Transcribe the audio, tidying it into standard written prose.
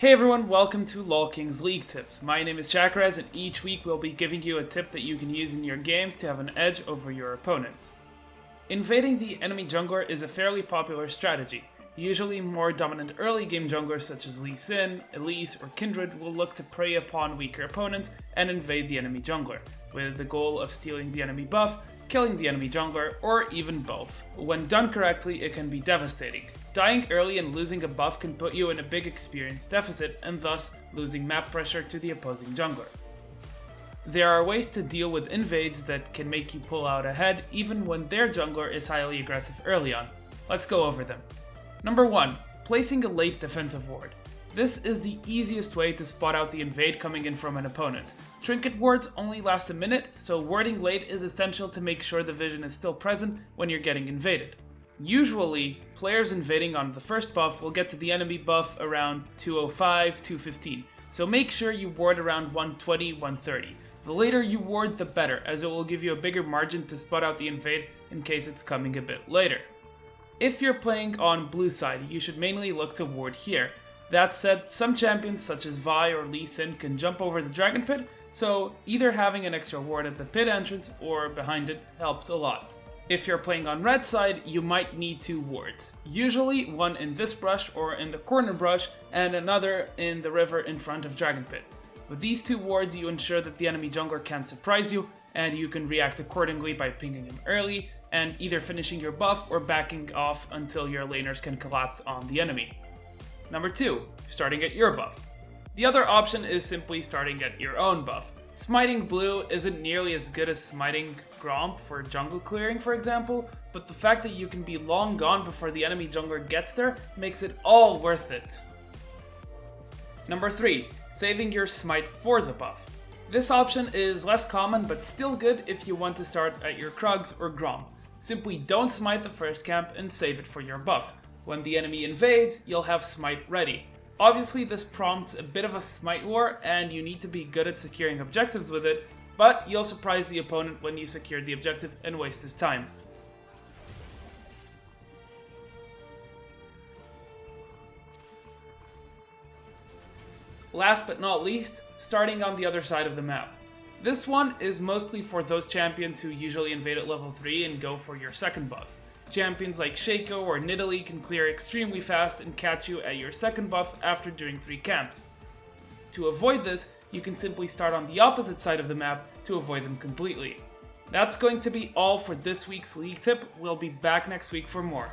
Hey everyone, welcome to LolKing's League Tips. My name is Chakrez, and each week we'll be giving you a tip that you can use in your games to have an edge over your opponent. Invading the enemy jungler is a fairly popular strategy. Usually more dominant early game junglers such as Lee Sin, Elise, or Kindred will look to prey upon weaker opponents and invade the enemy jungler, with the goal of stealing the enemy buff, killing the enemy jungler, or even both. When done correctly, it can be devastating. Dying early and losing a buff can put you in a big experience deficit and thus losing map pressure to the opposing jungler. There are ways to deal with invades that can make you pull out ahead even when their jungler is highly aggressive early on. Let's go over them. Number 1. Placing a late defensive ward. This is the easiest way to spot out the invade coming in from an opponent. Trinket wards only last a minute, so warding late is essential to make sure the vision is still present when you're getting invaded. Usually, players invading on the first buff will get to the enemy buff around 205, 215, so make sure you ward around 120, 130. The later you ward, the better, as it will give you a bigger margin to spot out the invade in case it's coming a bit later. If you're playing on blue side, you should mainly look to ward here. That said, some champions such as Vi or Lee Sin can jump over the dragon pit, so either having an extra ward at the pit entrance or behind it helps a lot. If you're playing on red side, you might need 2 wards. Usually one in this brush or in the corner brush and another in the river in front of dragon pit. With these 2 wards, you ensure that the enemy jungler can't surprise you, and you can react accordingly by pinging him early and either finishing your buff or backing off until your laners can collapse on the enemy. Number 2, starting at your buff. The other option is simply starting at your own buff. Smiting blue isn't nearly as good as smiting Gromp for jungle clearing, for example, but the fact that you can be long gone before the enemy jungler gets there makes it all worth it. Number 3, saving your smite for the buff. This option is less common but still good if you want to start at your Krugs or Gromp. Simply don't smite the first camp and save it for your buff. When the enemy invades, you'll have smite ready. Obviously this prompts a bit of a smite war and you need to be good at securing objectives with it, but you'll surprise the opponent when you secure the objective and waste his time. Last but not least, starting on the other side of the map. This one is mostly for those champions who usually invade at level 3 and go for your second buff. Champions like Shaco or Nidalee can clear extremely fast and catch you at your second buff after doing 3 camps. To avoid this, you can simply start on the opposite side of the map to avoid them completely. That's going to be all for this week's league tip. We'll be back next week for more.